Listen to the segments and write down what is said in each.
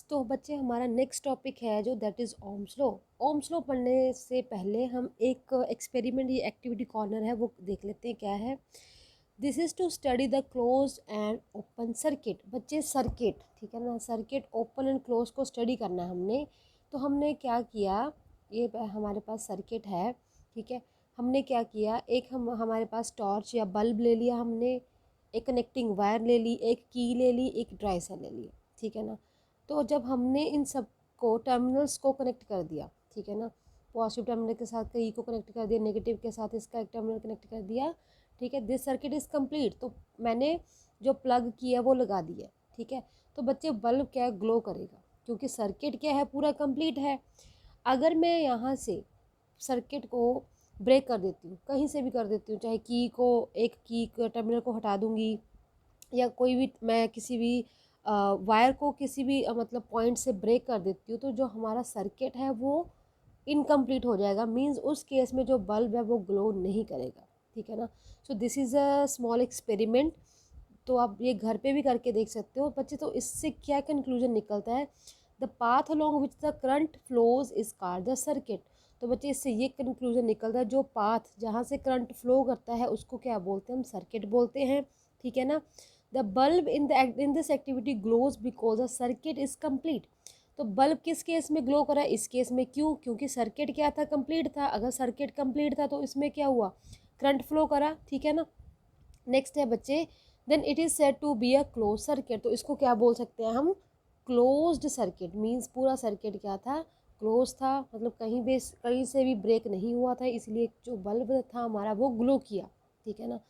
तो बच्चे हमारा नेक्स्ट टॉपिक है जो that is Ohm's law. Ohm's law पढ़ने से पहले हम एक एक्सपेरिमेंट ये एक्टिविटी कॉर्नर है वो देख लेते हैं क्या है। This is to study the close and open circuit. बच्चे सर्किट, ठीक है ना, सर्किट ओपन एंड क्लोज को स्टडी करना है हमने। तो हमने क्या किया, ये हमारे पास सर्किट है, ठीक है। हमने क्या किया, एक हमारे पास टॉर्च या बल्ब ले लिया हमने, एक कनेक्टिंग वायर ले ली, एक की ले ली, एक ड्राई सेल ले लिया, ठीक है ना। तो जब हमने इन सब को टर्मिनल्स को कनेक्ट कर दिया, ठीक है ना, पॉजिटिव टर्मिनल के साथ ई को कनेक्ट कर दिया, नेगेटिव के साथ इसका एक टर्मिनल कनेक्ट कर दिया, ठीक है, दिस सर्किट इज़ कंप्लीट। तो मैंने जो प्लग किया वो लगा दिया, ठीक है। तो बच्चे बल्ब क्या ग्लो करेगा, क्योंकि सर्किट क्या है, पूरा कंप्लीट है। अगर मैं यहाँ से सर्किट को ब्रेक कर देती हूँ, कहीं से भी कर देती हूँ, चाहे की को, एक की टर्मिनल को हटा दूँगी, या कोई भी मैं किसी भी वायर को किसी भी मतलब पॉइंट से ब्रेक कर देती हूँ, तो जो हमारा सर्किट है वो इनकम्प्लीट हो जाएगा। मींस उस केस में जो बल्ब है वो ग्लो नहीं करेगा, ठीक है ना। So this is a small experiment. तो आप ये घर पे भी करके देख सकते हो बच्चे। तो इससे क्या कंक्लूजन निकलता है, the path along which the current flows is called the circuit. तो बच्चे इससे ये कंक्लूजन निकलता है, जो पाथ जहाँ से करंट फ्लो करता है उसको क्या बोलते हैं, हम सर्किट बोलते हैं, ठीक है ना। The bulb in this activity glows because the circuit is complete. तो बल्ब किस केस में ग्लो करा, इस केस में, क्यों, क्योंकि सर्किट क्या था, कंप्लीट था। अगर सर्किट कंप्लीट था तो इसमें क्या हुआ, करंट फ्लो करा, ठीक है ना। नेक्स्ट है बच्चे, then it is said to be a close circuit. तो इसको क्या बोल सकते हैं हम, क्लोज्ड सर्किट। मींस पूरा सर्किट क्या था, क्लोज था, मतलब कहीं से भी ब्रेक नहीं हुआ था, इसलिए जो बल्ब था हमारा वो ग्लो किया, ठीक है ना।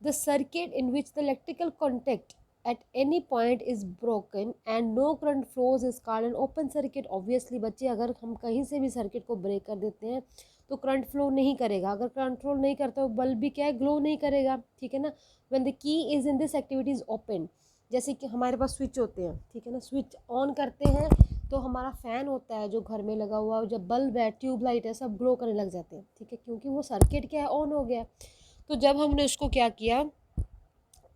The circuit in which the electrical contact at any point is broken and no current flows is called an open circuit. Obviously बच्चे अगर हम कहीं से भी सर्किट को ब्रेक कर देते हैं तो करंट फ्लो नहीं करेगा। अगर करंट फ्लो नहीं करता तो बल्ब भी क्या है, ग्लो नहीं करेगा, ठीक है ना। When the key is in this activity is open, जैसे कि हमारे पास स्विच होते हैं, ठीक है ना, स्विच ऑन करते हैं तो हमारा फ़ैन होता है जो घर में लगा हुआ, जब बल्ब है, ट्यूबलाइट है, सब ग्लो करने लग जाते हैं, ठीक है, क्योंकि वो सर्किट क्या है, ऑन हो गया। तो जब हमने उसको क्या किया,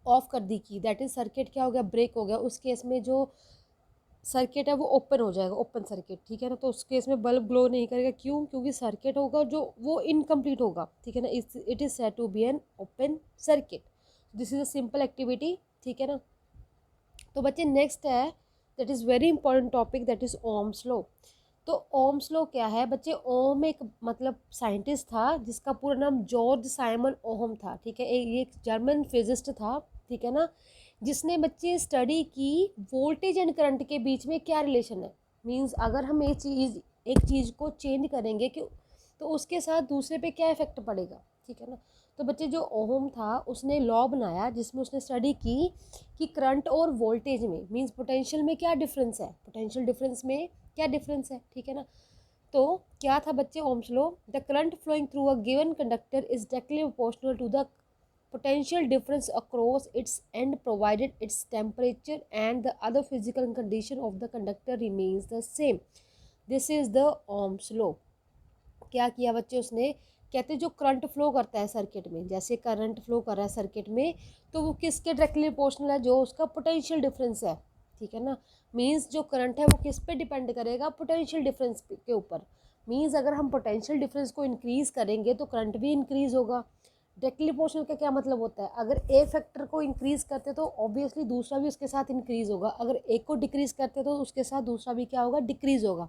ऑफ कर दी की, दैट इज सर्किट क्या हो गया, ब्रेक हो गया। उस केस में जो सर्किट है वो ओपन हो जाएगा, ओपन सर्किट, ठीक है ना। तो उस केस में बल्ब ग्लो नहीं करेगा, क्यों, क्योंकि सर्किट होगा जो वो इनकम्प्लीट होगा, ठीक है ना। It is said to be an open circuit. This is a simple activity, ठीक है ना। तो बच्चे नेक्स्ट है, that is very important topic, that is Ohm's law. तो ओम्स लॉ क्या है बच्चे, ओम एक मतलब साइंटिस्ट था जिसका पूरा नाम जॉर्ज साइमन ओहम था, ठीक है। ये एक जर्मन फिजिस्ट था, ठीक है ना, जिसने बच्चे स्टडी की वोल्टेज एंड करंट के बीच में क्या रिलेशन है। मींस अगर हम एक चीज़ को चेंज करेंगे कि तो उसके साथ दूसरे पे क्या इफेक्ट पड़ेगा, ठीक है ना। तो बच्चे जो ओहम था उसने लॉ बनाया जिसमें उसने स्टडी की कि करंट और वोल्टेज में, मींस पोटेंशियल में क्या डिफरेंस है, पोटेंशियल डिफरेंस में क्या डिफरेंस है, ठीक है ना। तो क्या था बच्चे Ohm's law, the current flowing through a given conductor is directly proportional to the potential difference across its end provided its temperature and the other physical condition of the conductor remains the same. This is the Ohm's law. क्या किया बच्चे उसने, कहते जो current flow करता है circuit में, जैसे करंट फ्लो कर रहा है सर्किट में, तो वो किसके डायरेक्टली प्रोपोर्शनल है, जो उसका पोटेंशियल डिफरेंस है, ठीक है ना। मींस जो करंट है वो किस पे डिपेंड करेगा, पोटेंशियल डिफरेंस के ऊपर। मींस अगर हम पोटेंशियल डिफरेंस को इंक्रीज करेंगे तो करंट भी इंक्रीज होगा। डायरेक्टली प्रोपोर्शनल का क्या मतलब होता है, अगर ए फैक्टर को इंक्रीज करते तो ऑब्वियसली दूसरा भी उसके साथ इंक्रीज होगा, अगर एक को डिक्रीज करते तो उसके साथ दूसरा भी क्या होगा, डिक्रीज होगा।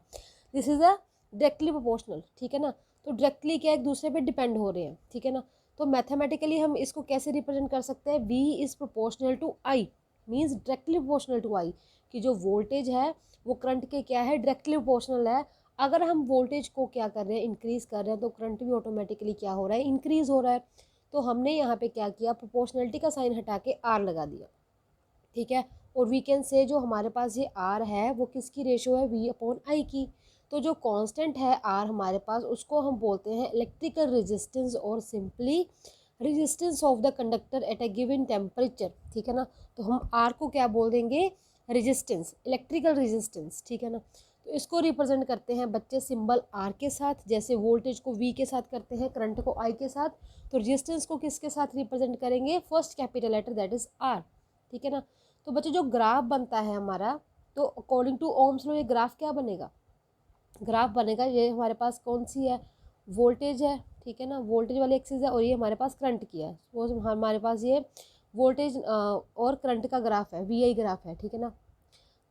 This is a directly proportional, ठीक है ना। तो डायरेक्टली क्या एक दूसरे पे डिपेंड हो रहे हैं, ठीक है ना। तो मैथमेटिकली हम इसको कैसे रिप्रेजेंट कर सकते हैं, V is proportional to I, means directly proportional to I, कि जो वोल्टेज है वो करंट के क्या है, डायरेक्टली प्रोपोर्शनल है। अगर हम वोल्टेज को क्या कर रहे हैं, इंक्रीज कर रहे हैं, तो करंट भी ऑटोमेटिकली क्या हो रहा है, इंक्रीज हो रहा है। तो हमने यहाँ पे क्या किया, प्रोपोर्शनलिटी का साइन हटा के R लगा दिया, ठीक है। और वी कैन से जो हमारे पास ये R है वो किसकी रेशो है, V अपॉन I की। तो जो कांस्टेंट है R हमारे पास, उसको हम बोलते हैं इलेक्ट्रिकल रेजिस्टेंस, और simply resistance of the conductor at a given temperature, ठीक है ना। तो हम R को क्या बोल देंगे, रेजिस्टेंस, इलेक्ट्रिकल रेजिस्टेंस, ठीक है ना। तो इसको रिप्रेजेंट करते हैं बच्चे सिंबल R के साथ, जैसे वोल्टेज को V के साथ करते हैं, करंट को I के साथ। तो रेजिस्टेंस को किसके साथ रिप्रेजेंट करेंगे, first capital letter that is R, ठीक है ना। तो बच्चे जो ग्राफ बनता है हमारा, तो अकॉर्डिंग टू ओम्स लॉ ये ग्राफ क्या बनेगा, ग्राफ बनेगा, ये हमारे पास कौन सी है, वोल्टेज है, ठीक है ना, वोल्टेज वाली एक्सिस है, और ये हमारे पास करंट की है, वो हमारे पास ये वोल्टेज और करंट का ग्राफ है, वी आई ग्राफ है, ठीक है ना।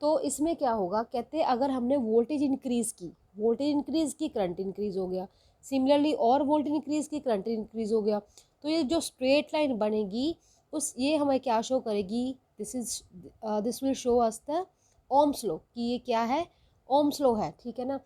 तो इसमें क्या होगा, कहते हैं अगर हमने वोल्टेज इंक्रीज़ की, वोल्टेज इंक्रीज़ की करंट इंक्रीज़ हो गया, सिमिलरली और वोल्टेज इंक्रीज़ की करंट इंक्रीज़ हो गया, तो ये जो स्ट्रेट लाइन बनेगी उस ये हमें क्या शो करेगी, this will show us the Ohm's law, कि ये क्या है, ओम्स लॉ है, ठीक है ना।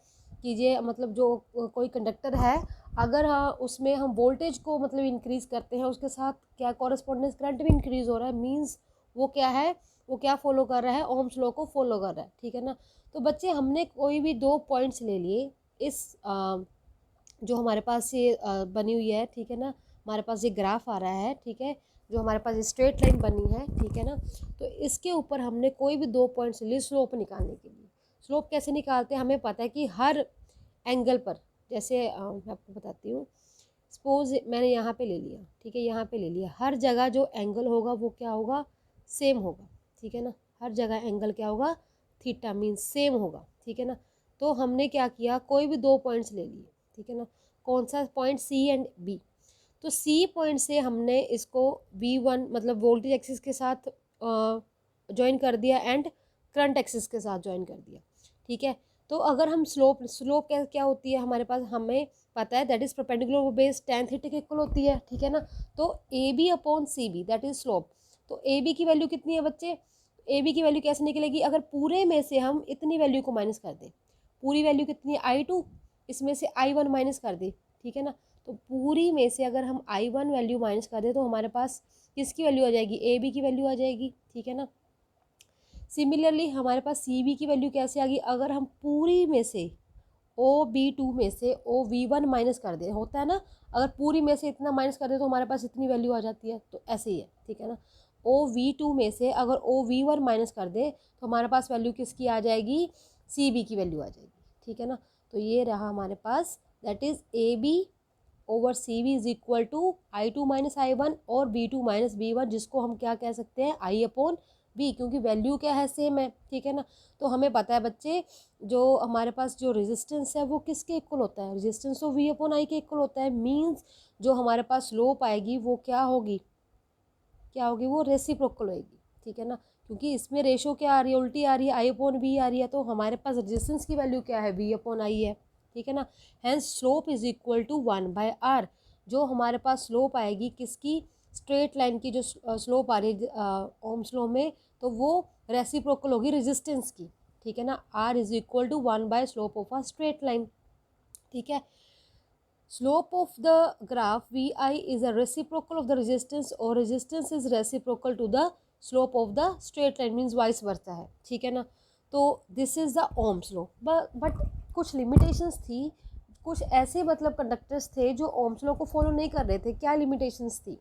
कि ये मतलब जो कोई कंडक्टर है, अगर उसमें हम वोल्टेज को मतलब इंक्रीज़ करते हैं, उसके साथ क्या कॉरस्पॉन्डेंस करंट भी इंक्रीज़ हो रहा है, मीन्स वो क्या है, वो क्या फॉलो कर रहा है, ओम्स लॉ को फॉलो कर रहा है, ठीक है ना। तो बच्चे हमने कोई भी 2 पॉइंट्स ले लिए, इस जो हमारे पास ये बनी हुई है, ठीक है ना, हमारे पास ये ग्राफ आ रहा है, ठीक है, जो हमारे पास ये स्ट्रेट लाइन बनी है, ठीक है ना। तो इसके ऊपर हमने कोई भी 2 पॉइंट्स लिए स्लोप निकालने के लिए। स्लोप कैसे निकालते हैं, हमें पता है कि हर एंगल पर, जैसे मैं आपको बताती हूँ, सपोज मैंने यहाँ पे ले लिया, ठीक है, यहाँ पे ले लिया, हर जगह जो एंगल होगा वो क्या होगा, सेम होगा, ठीक है ना, हर जगह एंगल क्या होगा, थीटा मीन्स सेम होगा, ठीक है ना। तो हमने क्या किया, कोई भी 2 पॉइंट्स ले लिए, ठीक है ना, कौन सा पॉइंट, सी एंड बी। तो सी पॉइंट से हमने इसको V1 मतलब वोल्टेज एक्सिस के साथ ज्वाइन कर दिया एंड करंट एक्सिस के साथ ज्वाइन कर दिया, ठीक है। तो अगर हम स्लोप स्लोप क्या क्या होती है हमारे पास, हमें पता है that is perpendicular base tan theta के इक्वल होती है, ठीक है ना। तो A B upon C B that is slope. तो ए बी की वैल्यू कितनी है बच्चे, ए बी की वैल्यू कैसे निकलेगी, अगर पूरे में से हम इतनी वैल्यू को माइनस कर दें, पूरी वैल्यू कितनी है I2, इसमें से I1 माइनस कर दें, ठीक है ना। तो पूरी में से अगर हम I1 वैल्यू माइनस कर दें तो हमारे पास किसकी वैल्यू आ जाएगी, ए बी की वैल्यू आ जाएगी, ठीक है ना। सिमिलरली हमारे पास सी बी की वैल्यू कैसे आ गई, अगर हम पूरी में से OB2 में से OV1 माइनस कर दे, होता है ना, अगर पूरी में से इतना माइनस कर दे तो हमारे पास इतनी वैल्यू आ जाती है, तो ऐसे ही है, ठीक है ना। OV2 में से अगर OV1 माइनस कर दे तो हमारे पास वैल्यू किसकी आ जाएगी, CB की वैल्यू आ जाएगी, ठीक है ना। तो ये रहा हमारे पास, that is AB over CB is equal to I2 minus I1 और B2 माइनस B1, जिसको हम क्या कह सकते हैं, I अपॉन B, क्योंकि वैल्यू क्या है, सेम है, ठीक है ना। तो हमें पता है बच्चे, जो हमारे पास जो रेजिस्टेंस है वो किसके इक्वल होता है, रेजिस्टेंस तो V अपॉन I के इक्वल होता है, मीन्स जो हमारे पास स्लोप आएगी वो क्या होगी, क्या होगी, वो रेसिप्रोकल होगी, ठीक है ना। क्योंकि इसमें रेशो क्या आ रही है, उल्टी आ रही है, I अपॉन B आ रही है, तो हमारे पास रेजिस्टेंस की वैल्यू क्या है, V अपॉन I है, ठीक है ना। Hence slope is equal to 1/r। जो हमारे पास स्लोप आएगी किसकी, स्ट्रेट लाइन की जो स्लोप आ रही है ओम्स लॉ में, तो वो रेसिप्रोकल होगी रेजिस्टेंस की, ठीक है ना। R is equal to 1 by slope of a straight line, ठीक है। Slope of the graph Vi is a reciprocal of the resistance, और resistance is reciprocal to the slope of the straight line, means vice versa है, ठीक है ना। तो this is the Ohm's law, but कुछ limitations थी, कुछ ऐसे मतलब कंडक्टर्स थे जो Ohm's law को फॉलो नहीं कर रहे थे। क्या limitations थी,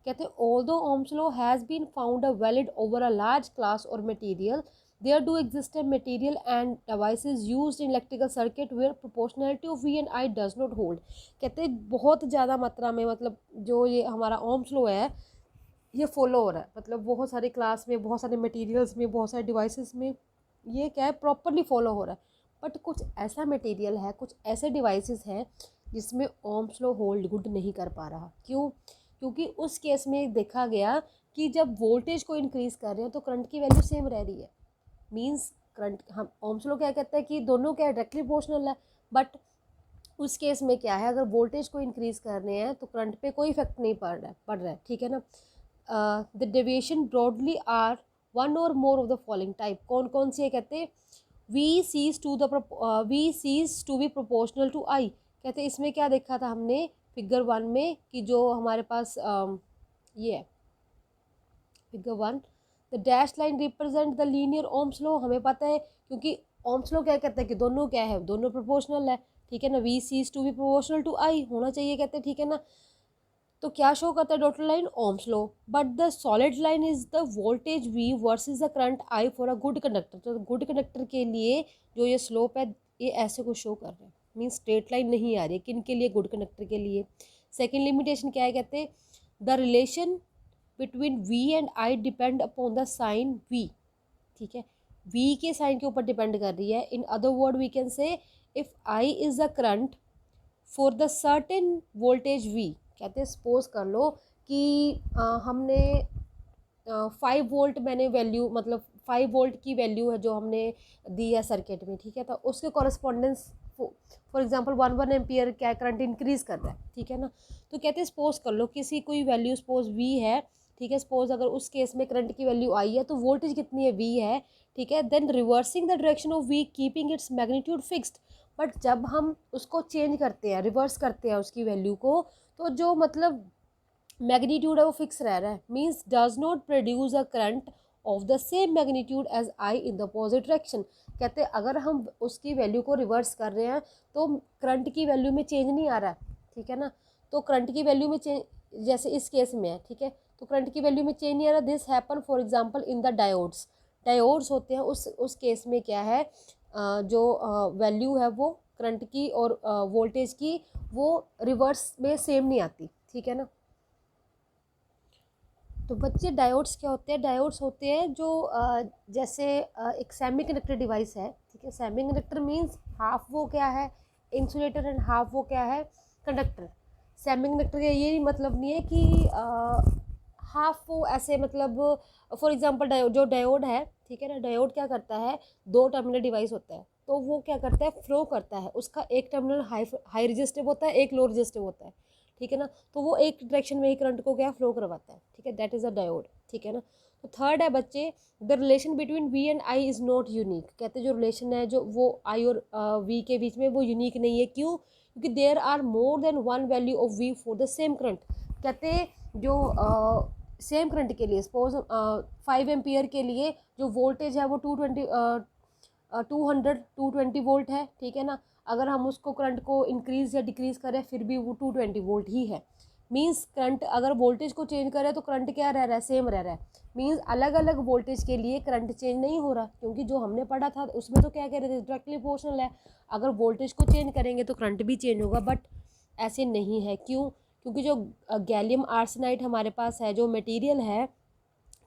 कहते although Ohm's law has been found a valid over a large class or material, there do exist a material and devices used in electrical circuit where proportionality of V and I does not hold। कहते हैं बहुत ज़्यादा मात्रा में मतलब जो ये हमारा Ohm's law है ये फॉलो हो रहा है, मतलब बहुत सारे क्लास में, बहुत सारे मटेरियल्स में, बहुत सारे डिवाइसेस में ये क्या है, प्रॉपरली फॉलो हो रहा है। बट कुछ ऐसा मटेरियल है, कुछ ऐसे डिवाइसेस हैं जिसमें Ohm's law होल्ड गुड नहीं कर पा रहा। क्यों, क्योंकि उस केस में देखा गया कि जब वोल्टेज को इंक्रीज़ कर रहे हैं तो करंट की वैल्यू सेम रह रही है, मीन्स करंट, हम Ohm's law क्या कहता है कि दोनों क्या डायरेक्टली प्रोपोर्शनल है। बट उस केस में क्या है, अगर वोल्टेज को इंक्रीज़ करने हैं तो करंट पे कोई इफेक्ट नहीं पड़ रहा है, ठीक है ना। The deviation broadly are one or more of the following type. कौन कौन सी है, कहते हैं वी सीज to be proportional to I. कहते हैं इसमें क्या देखा था हमने फिगर 1 में कि जो हमारे पास ये है figure 1, the dash line represent the linear Ohm's law। हमें पता है क्योंकि Ohm's law क्या कहता है कि दोनों क्या है, दोनों प्रोपोर्शनल है, ठीक है ना। वी सीज to be proportional to I होना चाहिए, कहते हैं, ठीक है ना। तो क्या शो करता है dotted line, Ohm's law। But the solid line is the voltage V versus the current I for a good conductor. तो गुड कंडक्टर के लिए जो ये स्लोप है ये ऐसे को शो कर रहा है, मीन्स स्ट्रेट लाइन नहीं आ रही है, किन के लिए, गुड कंडक्टर के लिए। सेकेंड लिमिटेशन क्या है, कहते हैं the relation between V and I depend upon the sign V, ठीक है। वी के साइन के ऊपर डिपेंड कर रही है। In other word we can say if I is a current for the certain voltage V, कहते हैं सपोज कर लो कि हमने 5 वोल्ट मैंने वैल्यू, मतलब 5 वोल्ट की वैल्यू है जो हमने दी है सर्किट में, ठीक है। तो उसके कॉरस्पॉन्डेंस फॉर एग्जांपल 1 एम्पियर क्या करंट इंक्रीज कर रहा है, ठीक है ना। तो कहते हैं सपोज कर लो किसी कोई वैल्यू सपोज वी है, ठीक है। सपोज अगर उस केस में करंट की वैल्यू आई है तो वोल्टेज कितनी है, वी है, ठीक है। Then reversing the direction of V keeping its magnitude fixed. But जब हम उसको चेंज करते हैं, रिवर्स करते हैं उसकी वैल्यू को, तो जो मतलब मैग्नीट्यूड है वो फिक्स रह रहा है, means does not produce a current of the same magnitude as I in the opposite direction. कहते हैं अगर हम उसकी वैल्यू को रिवर्स कर रहे हैं तो करंट की वैल्यू में चेंज नहीं आ रहा है, ठीक है ना। तो करंट की वैल्यू में चेंज जैसे इस केस में है, ठीक है, तो करंट की वैल्यू में चेंज नहीं आ रहा। This happen for example in the diodes. Diodes होते हैं उस केस में क्या है, जो वैल्यू है वो करंट की और वोल्टेज की वो रिवर्स में सेम नहीं आती, ठीक है ना। तो बच्चे डायोड्स क्या होते हैं, डायोड्स होते हैं जो जैसे एक सेमी कंडक्टर डिवाइस है, ठीक है। सेमी कंडक्टर मीन्स हाफ वो क्या है इंसुलेटर एंड हाफ वो क्या है कंडक्टर। सेमी कंडक्टर का ये मतलब नहीं है कि हाफ वो ऐसे मतलब फॉर एग्जांपल जो डायोड है, ठीक है ना, डायोड क्या करता है, 2 टर्मिनल डिवाइस होता है, तो वो क्या करता है फ्लो करता है, उसका एक टर्मिनल हाई रेजिस्टिव होता है, एक लो रेजिस्टिव होता है, ठीक है ना। तो वो एक डायरेक्शन में ही करंट को क्या फ्लो करवाता है, ठीक है, दैट इज़ अ डायोड, ठीक है ना। तो थर्ड है बच्चे the relation between V and I is not unique. कहते हैं जो रिलेशन है जो वो आई और वी के बीच में वो यूनिक नहीं है, क्यों, क्योंकि there are more than one value of V for the same current. कहते हैं जो सेम करंट के लिए सपोज 5 एम्पियर के लिए जो वोल्टेज है वो 220 वोल्ट है, ठीक है ना। अगर हम उसको करंट को इंक्रीज या डिक्रीज करें फिर भी वो 220 वोल्ट ही है। मीन्स करंट अगर वोल्टेज को चेंज करें तो करंट क्या रह रहा है, सेम रह रहा है। मीन्स अलग अलग वोल्टेज के लिए करंट चेंज नहीं हो रहा, क्योंकि जो हमने पढ़ा था उसमें तो क्या कह रहे थे डायरेक्टली प्रोपोर्शनल है। अगर वोल्टेज को चेंज करेंगे तो करंट भी चेंज होगा, बट ऐसे नहीं है, क्यों, क्योंकि जो गैलियम आर्सेनाइड हमारे पास है जो मटेरियल है,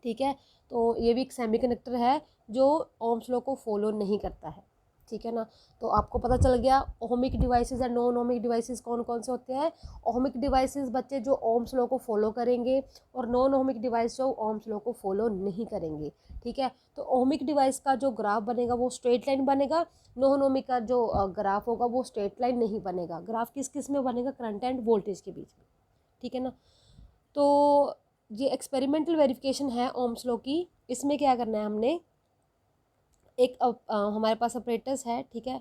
ठीक है, तो ये भी एक सेमीकंडक्टर है जो ओम्स लॉ को फॉलो नहीं करता है, ठीक है ना। तो आपको पता चल गया ओहमिक डिवाइसेस और नॉन ओहमिक डिवाइसेस कौन कौन से होते हैं। ओहमिक डिवाइसेस बच्चे जो ओम्स लॉ को फॉलो करेंगे और नॉन ओहमिक डिवाइस जो ओम्स लॉ को फॉलो नहीं करेंगे, ठीक है। तो ओहमिक डिवाइस का जो ग्राफ बनेगा वो स्ट्रेट लाइन बनेगा, नॉन ओहमिक का जो ग्राफ होगा वो स्ट्रेट लाइन नहीं बनेगा। ग्राफ किस किस में बनेगा, करंट एंड वोल्टेज के बीच में, ठीक है ना। तो ये एक्सपेरिमेंटल वेरिफिकेशन है ओम्स लॉ की। इसमें क्या करना है हमने, एक हमारे पास अपरेटस है, ठीक है,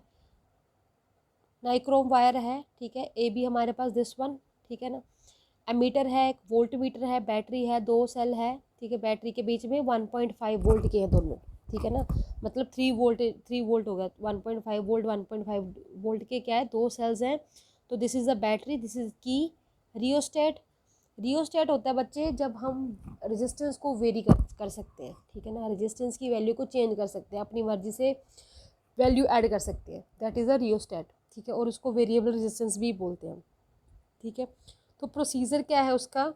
नाइक्रोम वायर है, ठीक है, ए बी हमारे पास दिस वन, ठीक है ना। एमीटर है, एक वोल्ट मीटर है, बैटरी है, 2 सेल है, ठीक है। बैटरी के बीच में 1.5 वोल्ट के हैं दोनों, ठीक है ना। मतलब 3 वोल्ट हो गया, 1.5 वोल्ट 1.5 वोल्ट के क्या है, 2 सेल्स हैं। तो this is the battery, this is की रियोस्टेट। रियोस्टेट होता है बच्चे जब हम रेजिस्टेंस को वेरी कर सकते हैं, ठीक है ना, रेजिस्टेंस की वैल्यू को चेंज कर सकते हैं, अपनी मर्जी से वैल्यू ऐड कर सकते हैं, दैट इज़ अ रियोस्टेट, ठीक है। और उसको वेरिएबल रेजिस्टेंस भी बोलते हैं, ठीक है। तो प्रोसीजर क्या है उसका,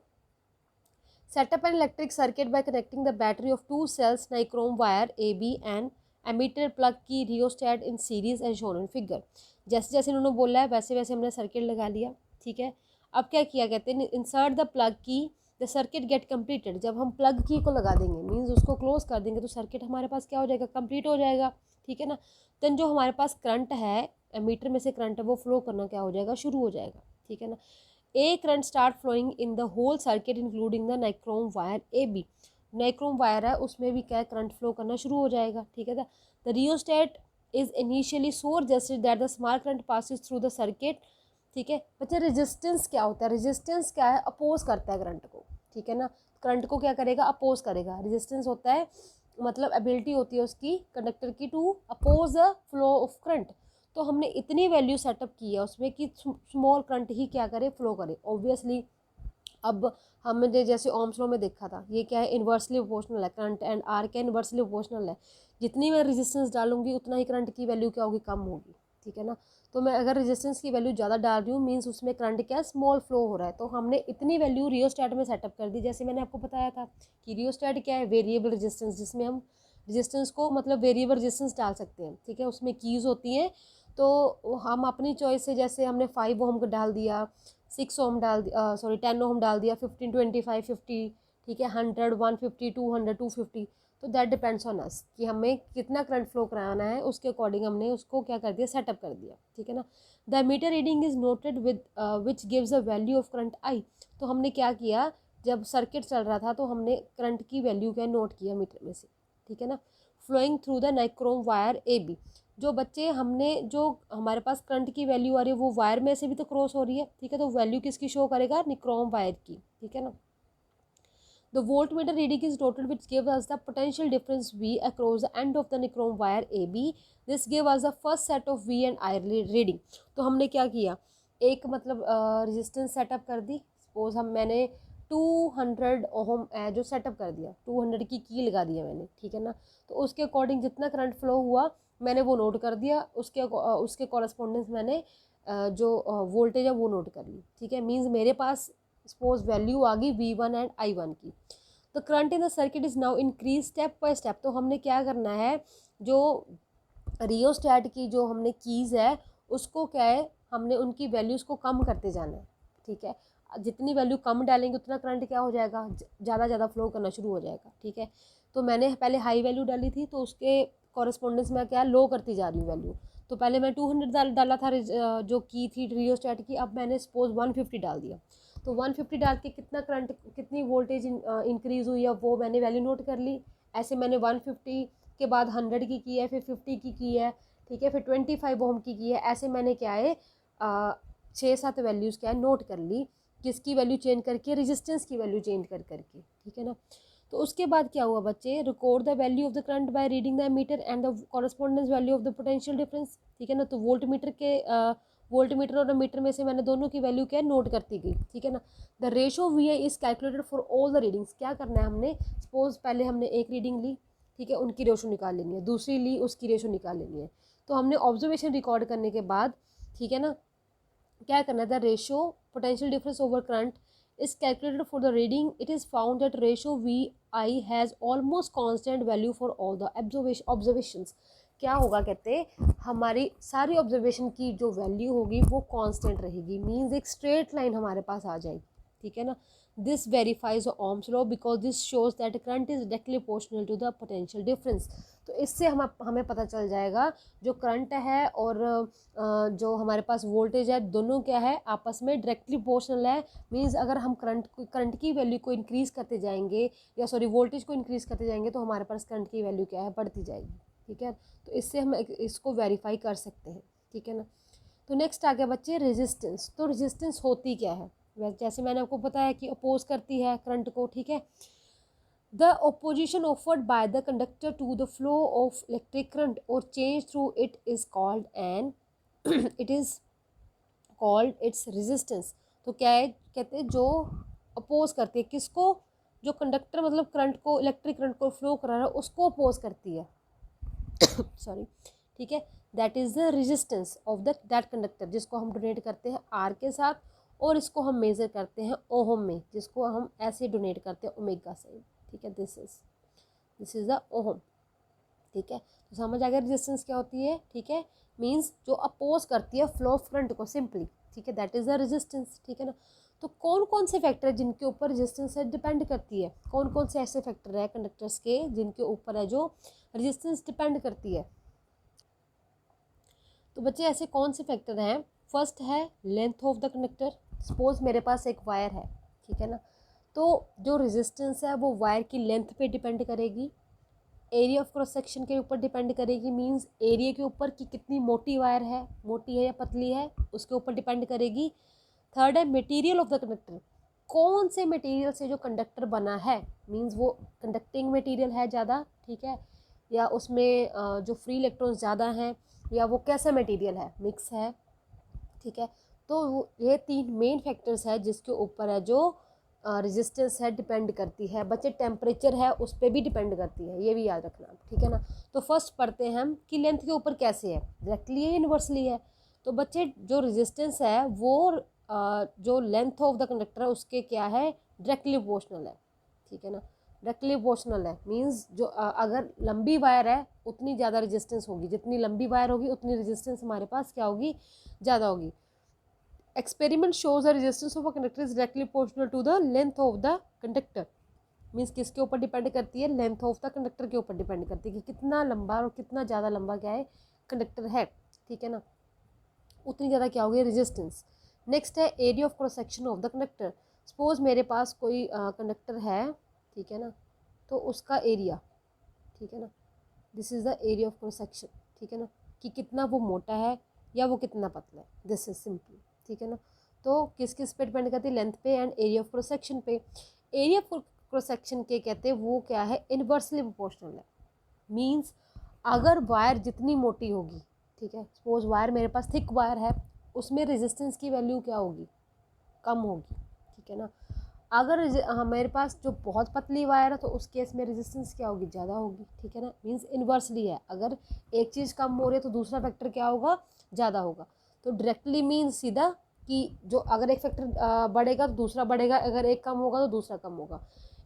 setup an electric circuit by connecting the battery of 2 cells nichrome wire A B and ammeter plug key rheostat in series and shown in figure. जैसे जैसे इन्होंने बोला है वैसे वैसे हमने सर्किट लगा लिया, ठीक है। अब क्या किया, कहते हैं इंसर्ट द प्लग की द सर्किट गेट कम्प्लीटेड। जब हम प्लग की को लगा देंगे मीन्स उसको क्लोज कर देंगे तो सर्किट हमारे पास क्या हो जाएगा, कंप्लीट हो जाएगा, ठीक है ना। देन जो हमारे पास करंट है एमीटर में से करंट है वो फ्लो करना क्या हो जाएगा, शुरू हो जाएगा, ठीक है ना। A current start flowing in the whole circuit including the nichrome wire AB। Nichrome wire है उसमें भी क्या करंट फ्लो करना शुरू हो जाएगा, ठीक है। The rheostat is initially so रजिस्टेड that the small current passes through the circuit, ठीक है। बच्चे रेजिस्टेंस क्या होता है, रेजिस्टेंस क्या है, अपोज करता है करंट को, ठीक है ना। करंट को क्या करेगा, अपोज करेगा। रेजिस्टेंस होता है मतलब एबिलिटी होती है उसकी कंडक्टर की to oppose the flow of current. तो हमने इतनी वैल्यू सेटअप की है उसमें कि स्मॉल करंट ही क्या करे, फ्लो करे, ऑब्वियसली। अब हमने जैसे ओम्स लॉ में देखा था ये क्या है, इन्वर्सली प्रोपोर्शनल है, करंट एंड आर क्या इन्वर्सली प्रोपोर्शनल है। जितनी मैं रेजिस्टेंस डालूंगी उतना ही करंट की वैल्यू क्या होगी, कम होगी, ठीक है ना। तो मैं अगर रेजिस्टेंस की वैल्यू ज़्यादा डाल रही हूँ मीन्स उसमें करंट क्या स्मॉल फ्लो हो रहा है। तो हमने इतनी वैल्यू रियोस्टेट में सेटअप कर दी, जैसे मैंने आपको बताया था कि रियोस्टेट क्या है, वेरिएबल रेजिस्टेंस, जिसमें हम रेजिस्टेंस को मतलब वेरिएबल रेजिस्टेंस डाल सकते हैं, ठीक है, उसमें कीज़ होती हैं, तो हम अपनी चॉइस से, जैसे हमने 5 ओम को डाल दिया, 6 ओम डाल दिया, सॉरी 10 ओम डाल दिया, 15, 25, 50, ठीक है, 100, 150, 200, 250, तो दैट डिपेंड्स ऑन अस कि हमें कितना करंट फ्लो कराना है, उसके अकॉर्डिंग हमने उसको क्या कर दिया, सेटअप कर दिया, ठीक है ना। The meter reading is noted with which gives a value of current I. तो हमने क्या किया, जब सर्किट चल रहा था तो हमने करंट की वैल्यू क्या नोट किया मीटर में से, ठीक है ना। Flowing through the nichrome wire A B, जो बच्चे हमने जो हमारे पास करंट की वैल्यू आ रही है वो वायर में से भी तो क्रॉस हो रही है, ठीक है, तो वैल्यू किसकी शो करेगा, निक्रोम वायर की, ठीक है ना। The voltmeter reading is noted which gives us the potential difference V across the end of the nichrome wire AB. This gave us the first set of V and I reading. तो हमने क्या किया, एक मतलब resistance setup कर दी, suppose मैंने 200 ओम जो setup कर दिया, 200 की लगा दिया मैंने, ठीक है ना। तो उसके अकॉर्डिंग जितना करंट फ्लो हुआ मैंने वो नोट कर दिया, उसके कॉरस्पॉन्डेंस मैंने जो वोल्टेज है वो नोट कर ली, ठीक है। मीन्स मेरे पास सपोज वैल्यू आ गई V1 एंड I1 की। तो current in the circuit is now increase step by step. तो हमने क्या करना है, जो रियोस्टैट की जो हमने कीज़ है उसको क्या है, हमने उनकी वैल्यूज़ को कम करते जाना है, ठीक है। जितनी वैल्यू कम डालेंगे उतना करंट क्या हो जाएगा, ज़्यादा फ्लो करना शुरू हो जाएगा, ठीक है। तो मैंने पहले हाई वैल्यू डाली थी, तो उसके कॉरस्पॉन्डेंस में क्या लो करती जा रही हूँ वैल्यू। तो पहले मैं 200 डाला था जो की थी रियोस्टैट की, अब मैंने सपोज 150 डाल दिया। तो 150 डाल के कितना करंट, कितनी वोल्टेज इंक्रीज़ हुई है वो मैंने वैल्यू नोट कर ली। ऐसे मैंने 150 के बाद 100 की है, फिर 50 की है, ठीक है, फिर 25 ओम की है। ऐसे मैंने क्या है 6-7 वैल्यूज़ क्या है नोट कर ली, किसकी वैल्यू चेंज करके, रेजिस्टेंस की वैल्यू चेंज करके, ठीक है ना। तो उसके बाद क्या हुआ बच्चे, record the value of the current by reading the meter and the correspondence value of the potential difference, ठीक है ना। तो वोल्ट मीटर और मीटर में से मैंने दोनों की वैल्यू क्या है नोट करती गई, ठीक है ना। The ratio V I is calculated for all the readings. क्या करना है हमने, सपोज पहले हमने एक रीडिंग ली, ठीक है, उनकी रेशो निकाल लेनी है, दूसरी ली उसकी रेशो निकाल लेनी है। तो हमने ऑब्जर्वेशन रिकॉर्ड करने के बाद, ठीक है ना, क्या करना है, the ratio potential difference over current is calculated for the reading. It is found that ratio VI has almost constant value for all the observations. क्या होगा, कहते हमारी सारी ऑब्जर्वेशन की जो वैल्यू होगी वो कांस्टेंट रहेगी, मींस एक स्ट्रेट लाइन हमारे पास आ जाएगी, ठीक है ना। This verifies ohms law because this shows that current is directly proportional to the potential difference. तो इससे हमें पता चल जाएगा जो करंट है और जो हमारे पास वोल्टेज है दोनों क्या है आपस में डायरेक्टली प्रोपोर्शनल है। मींस अगर हम करंट की वैल्यू को इंक्रीज़ करते जाएंगे, या सॉरी वोल्टेज को इंक्रीज़ करते जाएंगे, तो हमारे पास करंट की वैल्यू क्या है बढ़ती जाएगी, ठीक है। तो इससे हम इसको वेरीफाई कर सकते हैं, ठीक है ना। तो नेक्स्ट आ गया बच्चे रेजिस्टेंस। तो रेजिस्टेंस होती क्या है, जैसे मैंने आपको बताया कि अपोज करती है करंट को, ठीक है। The opposition offered by the conductor to the flow of electric current or change through it is called an it is called its resistance. तो क्या है, कहते हैं जो अपोज करती है किसको, जो कंडक्टर मतलब करंट को, इलेक्ट्रिक करंट को फ्लो करा रहा है उसको अपोज करती है सॉरी, ठीक है। That is the resistance of that conductor, जिसको हम डोनेट करते हैं आर के साथ, और इसको हम मेज़र करते हैं ओहम में, जिसको हम ऐसे डोनेट करते हैं ओमेगा से, ठीक है। दिस इज़ द ओहम, ठीक है। तो समझ आ गया रेजिस्टेंस क्या होती है, ठीक है। मींस जो अपोज करती है फ्लो ऑफ करंट को सिंपली, ठीक है, दैट इज़ द रेजिस्टेंस, ठीक है ना। तो कौन कौन से फैक्टर है जिनके ऊपर रेजिस्टेंस है डिपेंड करती है, कौन कौन से ऐसे फैक्टर है कंडक्टर्स के जिनके ऊपर है जो रेजिस्टेंस डिपेंड करती है। तो बच्चे ऐसे कौन से फैक्टर हैं, फर्स्ट है length of the conductor. Suppose मेरे पास एक वायर है, ठीक है ना, तो जो रेजिस्टेंस है वो वायर की लेंथ पे डिपेंड करेगी, एरिया ऑफ क्रॉस सेक्शन के ऊपर डिपेंड करेगी, मींस एरिया के ऊपर कि कितनी मोटी वायर है, मोटी है या पतली है, उसके ऊपर डिपेंड करेगी। थर्ड है मटेरियल ऑफ द कंडक्टर, कौन से मटेरियल से जो कंडक्टर बना है, मींस वो कंडक्टिंग मटेरियल है ज़्यादा, ठीक है, या उसमें जो फ्री इलेक्ट्रॉन्स ज़्यादा हैं, या वो कैसा मटेरियल है, मिक्स है, ठीक है। तो ये 3 मेन फैक्टर्स है जिसके ऊपर है जो रेजिस्टेंस है डिपेंड करती है। बच्चे टेम्परेचर है उस पर भी डिपेंड करती है, ये भी याद रखना, ठीक है ना। तो फर्स्ट पढ़ते हैं हम कि लेंथ के ऊपर कैसे है, डायरेक्टली है यूनिवर्सली है। तो बच्चे जो रेजिस्टेंस है वो जो लेंथ ऑफ द कंडक्टर है उसके क्या है डायरेक्टली प्रोपोर्शनल है, ठीक है ना, डायरेक्टली प्रोपोर्शनल है, मींस जो अगर लंबी वायर है उतनी ज़्यादा रेजिस्टेंस होगी, जितनी लंबी वायर होगी उतनी रेजिस्टेंस हमारे पास क्या होगी, ज़्यादा होगी। Experiment shows the resistance of a conductor is directly proportional to the length of the conductor. Means किसके ऊपर डिपेंड करती है, लेंथ ऑफ द कंडक्टर के ऊपर डिपेंड करती है कि कितना लंबा और कितना ज़्यादा लंबा क्या है कंडक्टर है, ठीक है ना, उतनी ज़्यादा क्या होगी रेजिस्टेंस। नेक्स्ट है area of cross section of the conductor. Suppose मेरे पास कोई कंडक्टर है, ठीक है ना, तो उसका एरिया, ठीक है ना, this is the area of cross section, ठीक है ना, कि कितना वो मोटा है या वो कितना पतला है, दिस इज सिंपल, ठीक है ना। तो किस किस पे डिपेंड करती है, लेंथ पे and area of cross section पे। एरिया ऑफ क्रॉस सेक्शन के कहते हैं वो क्या है, इनवर्सली प्रोपोर्शनल है। मींस अगर वायर जितनी मोटी होगी, ठीक है, सपोज वायर मेरे पास थिक वायर है, उसमें रेजिस्टेंस की वैल्यू क्या होगी, कम होगी, ठीक है ना। अगर मेरे पास जो बहुत पतली वायर है तो उस केस में रेजिस्टेंस क्या होगी, ज़्यादा होगी, ठीक है ना। मींस इनवर्सली है, अगर एक चीज़ कम हो रही है तो दूसरा फैक्टर क्या होगा, ज़्यादा होगा। तो डायरेक्टली मीन्स सीधा कि जो अगर एक फैक्टर बढ़ेगा तो दूसरा बढ़ेगा, अगर एक कम होगा तो दूसरा कम होगा।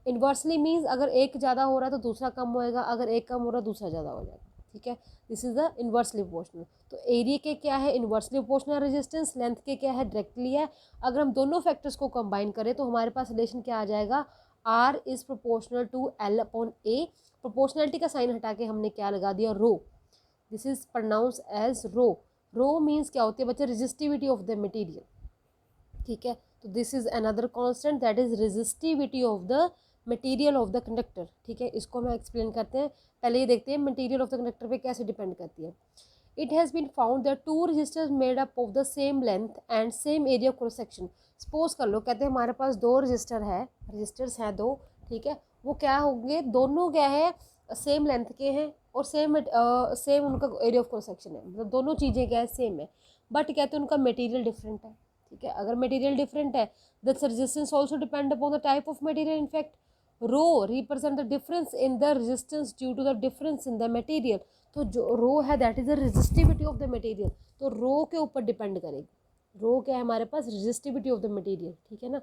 इन्वर्सली मीन्स अगर एक ज़्यादा हो रहा है तो दूसरा कम होएगा, अगर एक कम हो रहा है दूसरा ज़्यादा हो जाएगा, ठीक है। This is the inversely proportional. तो एरिया के क्या है, इन्वर्सली प्रोपोर्शनल रेजिस्टेंस, लेंथ के क्या है, डायरेक्टली है। अगर हम दोनों फैक्टर्स को कंबाइन करें तो हमारे पास रिलेशन क्या आ जाएगा, R is proportional to L/A। Proportionality का साइन हटा के हमने क्या लगा दिया, rho. This is pronounce as rho. Rho means क्या होती है बच्चे, रेजिस्टिविटी ऑफ द मटेरियल, ठीक है। तो this is another constant that is resistivity of the material of the conductor, ठीक है। इसको हम एक्सप्लेन करते हैं, पहले ये देखते हैं मटेरियल ऑफ द कंडक्टर पे कैसे डिपेंड करती है। It has been found that two resistors made up of the same length and same area of cross section. Suppose कर लो, कहते हैं हमारे पास दो रजिस्टर्स हैं दो, ठीक है। वो क्या होंगे, दोनों क्या है, सेम लेंथ के हैं और सेम उनका एरिया ऑफ क्रॉस सेक्शन है, मतलब दोनों चीज़ें क्या है, सेम है, बट कहते हैं उनका मटेरियल डिफरेंट है, ठीक है। अगर मटेरियल डिफरेंट है that's resistance also depend upon the type of material. In fact rho represent the difference in the resistance due to the difference in the material. तो जो रो है that is the resistivity of the material, तो rho के ऊपर depend करेगी। रो क्या है हमारे पास, रेजिस्टिविटी ऑफ द मटेरियल, ठीक है ना।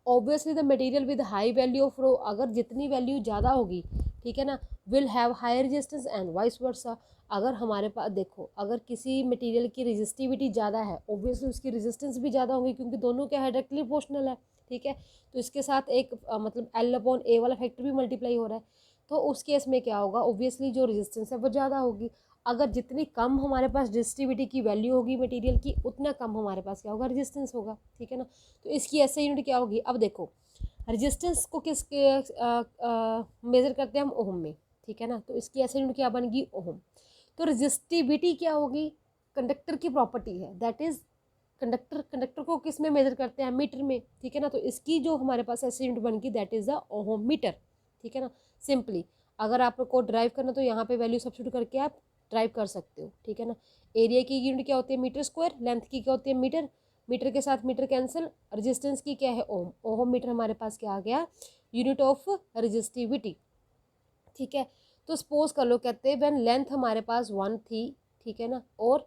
Obviously the material with high value of rho, अगर जितनी वैल्यू ज़्यादा होगी, ठीक है ना, will have high resistance and vice versa. अगर हमारे पास देखो, अगर किसी मटेरियल की रेजिस्टिविटी ज़्यादा है, ऑब्वियसली उसकी रेजिस्टेंस भी ज़्यादा होगी, क्योंकि दोनों क्या है, डायरेक्टली प्रोपोर्शनल है, ठीक है। तो इसके साथ एक मतलब L/A वाला फैक्टर भी मल्टीप्लाई हो रहा है, तो उस केस में क्या होगा, ऑब्वियसली जो रेजिस्टेंस है वो ज़्यादा होगी। अगर जितनी कम हमारे पास रेजिस्टिविटी की वैल्यू होगी मटेरियल की, उतना कम हमारे पास क्या होगा, रेजिस्टेंस होगा, ठीक है ना। तो इसकी ऐसे यूनिट क्या होगी, अब देखो रेजिस्टेंस को किसके मेज़र करते हैं हम, ओम में, ठीक है ना। तो इसकी ऐसे यूनिट क्या बनेगी, ओम। तो रेजिस्टिविटी क्या होगी, कंडक्टर की प्रॉपर्टी है, दैट इज कंडक्टर को किस में मेजर करते हैं, मीटर में, ठीक है ना। तो इसकी जो हमारे पास ऐसे यूनिट बनेगी that is the ohm meter, ठीक है ना। सिंपली अगर आपको ड्राइव करना तो यहाँ पे वैल्यू सब्स्टिट्यूट करके आप ड्राइव कर सकते हो, ठीक है ना। एरिया की यूनिट क्या होती है, मीटर स्क्वायर, लेंथ की क्या होती है, मीटर, मीटर के साथ मीटर कैंसिल, रेजिस्टेंस की क्या है, ओम। ओम मीटर हमारे पास क्या आ गया, यूनिट ऑफ रेजिस्टिविटी, ठीक है। तो सपोज कर लो, कहते हैं व्हेन लेंथ हमारे पास 1 थी, ठीक है ना, और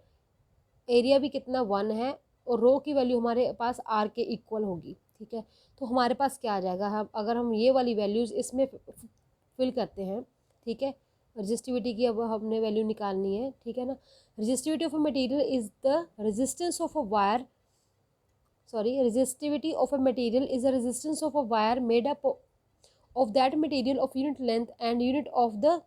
एरिया भी कितना 1 है, और रो की वैल्यू हमारे पास R के इक्वल होगी, ठीक है। तो हमारे पास क्या आ जाएगा, हम अगर हम ये वाली वैल्यूज़ इसमें फिल करते हैं, ठीक है, रजिस्टिविटी की अब हमने वैल्यू निकालनी है, ठीक है ना। Resistivity of a material is the resistance of a wire, sorry, resistivity of a material is the resistance of a wire made up of that material of unit length and unit of the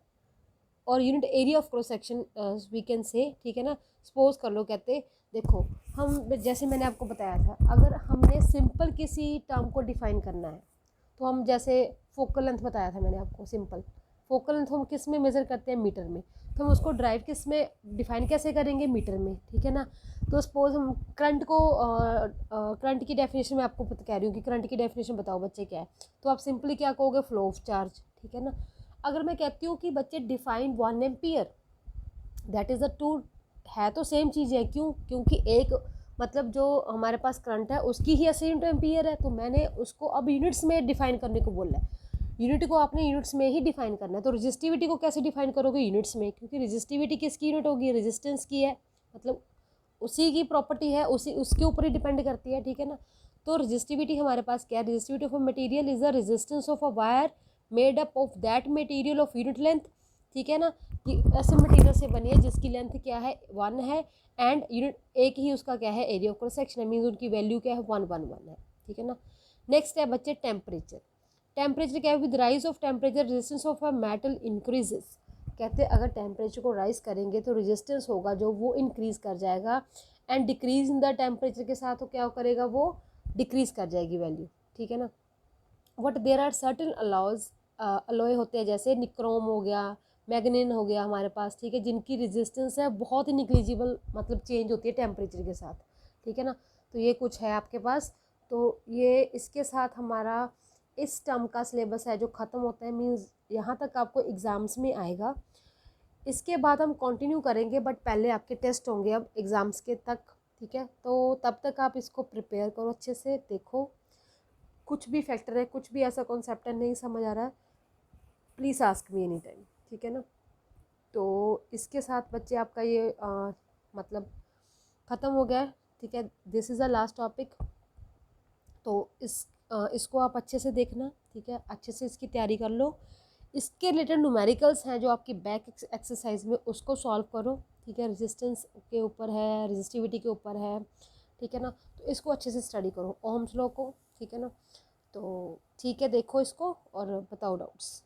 or unit area of cross section we can say, ठीक है ना। Suppose कर लो, कहते देखो हम, जैसे मैंने आपको बताया था, अगर हमने सिंपल किसी टर्म को डिफाइन करना है तो हम, जैसे फोकल लेंथ बताया था मैंने आपको, सिंपल फोकल लेंथ हम किस में मेज़र करते हैं, मीटर में। तो हम उसको ड्राइव किस में डिफाइन कैसे करेंगे, मीटर में, ठीक है ना। तो सपोज हम करंट को करंट की डेफिनेशन में आपको कह रही हूँ कि करंट की डेफिनेशन बताओ बच्चे क्या है, तो आप सिंपली क्या कहोगे, फ्लो ऑफ चार्ज, ठीक है ना। अगर मैं कहती हूँ कि बच्चे define 1 ampere, that is the two, है तो सेम चीज़ है, क्यों, क्योंकि एक मतलब जो हमारे पास करंट है उसकी ही 80 यूनिट एम्पियर है, तो मैंने उसको अब यूनिट्स में डिफाइन करने को बोला है। यूनिट को आपने यूनिट्स में ही डिफाइन करना है। तो रेजिस्टिविटी को कैसे डिफाइन करोगे, यूनिट्स में, क्योंकि रेजिस्टिविटी किसकी यूनिट होगी, रेजिस्टेंस की है, मतलब उसी की प्रॉपर्टी है, उसी उसके ऊपर ही डिपेंड करती है, ठीक है ना। तो रेजिस्टिविटी हमारे पास क्या है, resistivity of a material is the resistance of a wire made up of that material of unit length, ठीक है ना, कि ऐसे मटेरियल से बनी है जिसकी लेंथ क्या है 1 है, एंड यूनिट एक ही उसका क्या है area of cross section, means उनकी वैल्यू क्या है 1 1 1 है, ठीक है ना। नेक्स्ट है बच्चे टेम्परेचर। टेम्परेचर क्या है, with rise of temperature resistance of a metal increases, कहते हैं अगर टेम्परेचर को राइज करेंगे तो रेजिस्टेंस होगा जो वो इंक्रीज कर जाएगा, and decrease in the temperature के साथ वो क्या करेगा, वो डिक्रीज कर जाएगी वैल्यू, ठीक है ना। What there are certain alloys, alloy होते हैं जैसे निक्रोम हो गया, मैग्नीन हो गया हमारे पास, ठीक है, जिनकी रेजिस्टेंस है बहुत ही निग्लिजिबल, मतलब चेंज होती है टेम्परेचर के साथ, ठीक है ना। तो ये कुछ है आपके पास। तो ये इसके साथ हमारा इस टर्म का सिलेबस है जो ख़त्म होता है, मीन्स यहाँ तक आपको एग्ज़ाम्स में आएगा। इसके बाद हम कंटिन्यू करेंगे, बट पहले आपके टेस्ट होंगे अब एग्ज़ाम्स के तक, ठीक है। तो तब तक आप इसको प्रिपेयर करो अच्छे से, देखो कुछ भी फैक्टर है, कुछ भी ऐसा कॉन्सेप्ट है नहीं समझ आ रहा है, please ask me any time, ठीक है ना। तो इसके साथ बच्चे आपका ये मतलब ख़त्म हो गया है, ठीक है। This is the last topic. तो इसको आप अच्छे से देखना, ठीक है, अच्छे से इसकी तैयारी कर लो। इसके रिलेटेड न्यूमेरिकल्स हैं जो आपकी बैक एक्सरसाइज में, उसको सॉल्व करो, ठीक है। रेजिस्टेंस के ऊपर है, रेजिस्टिविटी के ऊपर है, ठीक है ना। तो इसको अच्छे से स्टडी करो, ओम्स लॉ को, ठीक है ना। तो ठीक है, देखो इसको और बताओ डाउट्स।